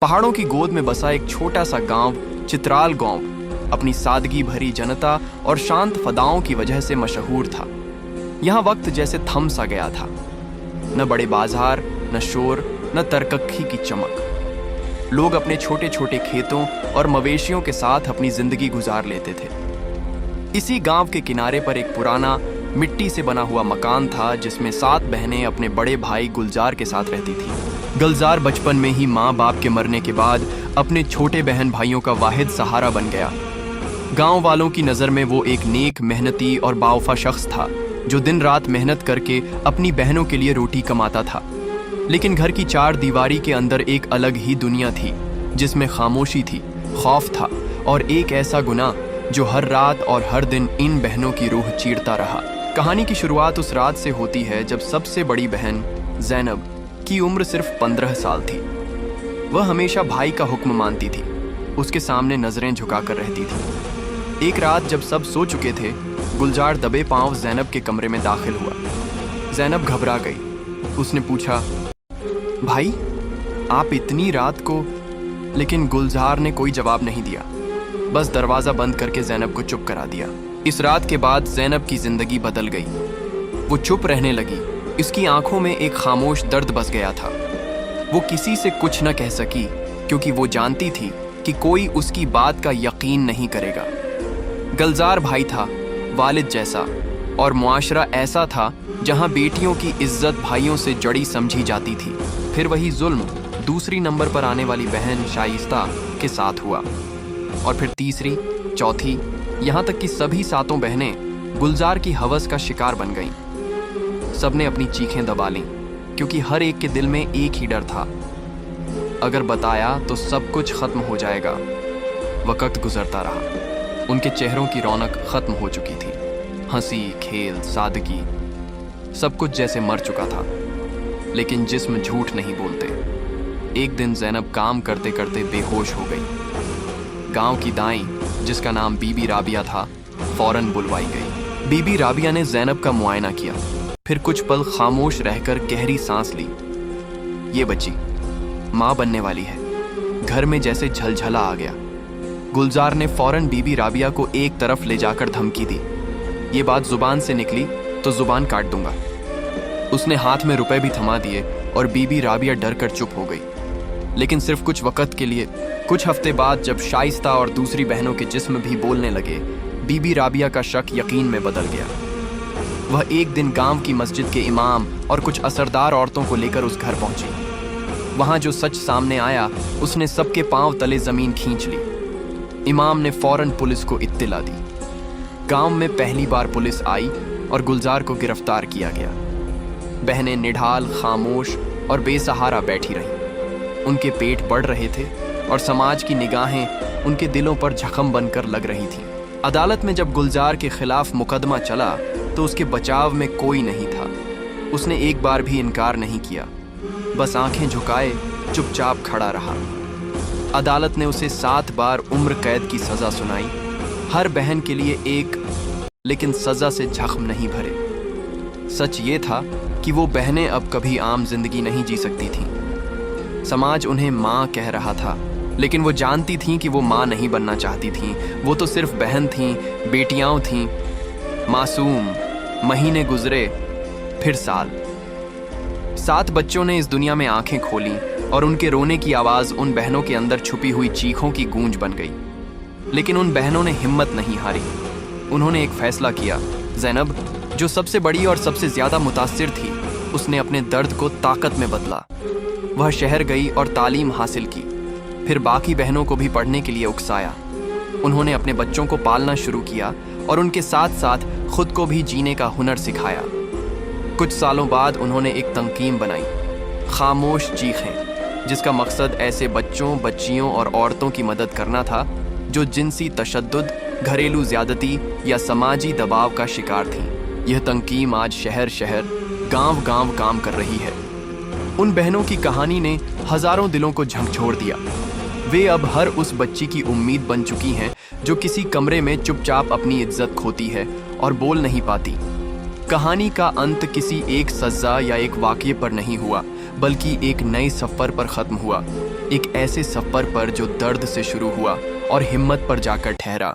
पहाड़ों की गोद में बसा एक छोटा सा गांव चित्राल गांव अपनी सादगी भरी जनता और शांत फदाओं की वजह से मशहूर था। यहाँ वक्त जैसे थम सा गया था, न बड़े बाजार, न शोर, न तरकक्की की चमक। लोग अपने छोटे छोटे खेतों और मवेशियों के साथ अपनी जिंदगी गुजार लेते थे। इसी गांव के किनारे पर एक पुराना मिट्टी से बना हुआ मकान था, जिसमें 7 बहनें अपने बड़े भाई गुलजार के साथ रहती थीं। गुलजार बचपन में ही माँ बाप के मरने के बाद अपने छोटे बहन भाइयों का वाहिद सहारा बन गया। गांव वालों की नज़र में वो एक नेक, मेहनती और बावफा शख्स था, जो दिन रात मेहनत करके अपनी बहनों के लिए रोटी कमाता था। लेकिन घर की 4 दीवारी के अंदर एक अलग ही दुनिया थी, जिसमें खामोशी थी, खौफ था और एक ऐसा गुनाह जो हर रात और हर दिन इन बहनों की रूह चीरता रहा। कहानी की शुरुआत उस रात से होती है जब सबसे बड़ी बहन ज़ैनब की उम्र सिर्फ 15 साल थी। वह हमेशा भाई का हुक्म मानती थी, उसके सामने नजरें झुकाकर रहती थी। एक रात जब सब सो चुके थे, गुलजार दबे पांव ज़ैनब के कमरे में दाखिल हुआ। ज़ैनब घबरा गई। उसने पूछा, भाई आप इतनी रात को? लेकिन गुलजार ने कोई जवाब नहीं दिया, बस दरवाज़ा बंद करके ज़ैनब को चुप करा दिया। इस रात के बाद ज़ैनब की ज़िंदगी बदल गई। वो चुप रहने लगी। इसकी आंखों में एक खामोश दर्द बस गया था। वो किसी से कुछ न कह सकी, क्योंकि वो जानती थी कि कोई उसकी बात का यकीन नहीं करेगा। गुलजार भाई था, वालिद जैसा, और मुआशरा ऐसा था जहां बेटियों की इज्जत भाइयों से जड़ी समझी जाती थी। फिर वही जुल्म दूसरी नंबर पर आने वाली बहन शाइस्ता के साथ हुआ, और फिर तीसरी, चौथी, यहाँ तक कि सभी 7 बहनें गुलजार की हवस का शिकार बन गईं। सबने अपनी चीखें दबा लीं, क्योंकि हर एक के दिल में एक ही डर था, अगर बताया तो सब कुछ खत्म हो जाएगा। वक्त गुजरता रहा, उनके चेहरों की रौनक खत्म हो चुकी थी। हंसी, खेल, सादगी, सब कुछ जैसे मर चुका था। लेकिन जिस्म झूठ नहीं बोलते। एक दिन ज़ैनब काम करते करते बेहोश हो गई। गांव की दाई, जिसका नाम बीबी राबिया था, फौरन बुलवाई गई। बीबी राबिया ने ज़ैनब का मुआयना किया, फिर कुछ पल खामोश रहकर गहरी सांस ली। ये बच्ची माँ बनने वाली है। घर में जैसे झलझला आ गया। गुलजार ने फौरन बीबी राबिया को एक तरफ ले जाकर धमकी दी, ये बात जुबान से निकली तो जुबान काट दूंगा। उसने हाथ में रुपए भी थमा दिए और बीबी राबिया डर कर चुप हो गई। लेकिन सिर्फ कुछ वक्त के लिए। कुछ हफ्ते बाद जब शाइस्ता और दूसरी बहनों के जिस्म भी बोलने लगे, बीबी राबिया का शक यकीन में बदल गया। वह एक दिन गांव की मस्जिद के इमाम और कुछ असरदार औरतों को लेकर उस घर पहुंची। वहां जो सच सामने आया, उसने सबके पांव तले जमीन खींच ली। इमाम ने फौरन पुलिस को इत्तिला दी। गांव में पहली बार पुलिस आई और गुलजार को गिरफ्तार किया गया। बहनें निढाल, खामोश और बेसहारा बैठी रहीं। उनके पेट बढ़ रहे थे और समाज की निगाहें उनके दिलों पर जख्म बनकर लग रही थीं। अदालत में जब गुलजार के खिलाफ मुकदमा चला तो उसके बचाव में कोई नहीं था। उसने एक बार भी इनकार नहीं किया, बस आंखें झुकाए चुपचाप खड़ा रहा। अदालत ने उसे 7 बार उम्र कैद की सज़ा सुनाई, हर बहन के लिए एक, लेकिन सज़ा से जख्म नहीं भरे। सच ये था कि वो बहनें अब कभी आम जिंदगी नहीं जी सकती थीं। समाज उन्हें माँ कह रहा था, लेकिन वो जानती थीं कि वो माँ नहीं बनना चाहती थीं। वो तो सिर्फ बहन थीं, बेटियाँ थीं। मासूम। महीने गुजरे, फिर साल। 7 बच्चों ने इस दुनिया में आंखें खोलीं और उनके रोने की आवाज़ उन बहनों के अंदर छुपी हुई चीखों की गूंज बन गई। लेकिन उन बहनों ने हिम्मत नहीं हारी। उन्होंने एक फैसला किया। ज़ैनब, जो सबसे बड़ी और सबसे ज़्यादा मुतासिर थी, उसने अपने दर्द को ताकत में बदला। वह शहर गई और तालीम हासिल की, फिर बाकी बहनों को भी पढ़ने के लिए उकसाया। उन्होंने अपने बच्चों को पालना शुरू किया और उनके साथ साथ खुद को भी जीने का हुनर सिखाया। कुछ सालों बाद उन्होंने एक तंकीम बनाई, खामोश चीखें, जिसका मकसद ऐसे बच्चों, बच्चियों और औरतों की मदद करना था जो जिनसी तशद्दुद, घरेलू ज़्यादती या समाजी दबाव का शिकार थीं। यह तंकीम आज शहर शहर, गांव गांव काम कर रही है। उन बहनों की कहानी ने हजारों दिलों को झकझोर दिया। वे अब हर उस बच्ची की उम्मीद बन चुकी हैं जो किसी कमरे में चुपचाप अपनी इज्जत खोती है और बोल नहीं पाती। कहानी का अंत किसी एक सज़ा या एक वाक़ये पर नहीं हुआ, बल्कि एक नए सफ़र पर ख़त्म हुआ। ایک ایسے سفر پر جو درد سے شروع ہوا اور ہمت پر جاکر ٹھہرا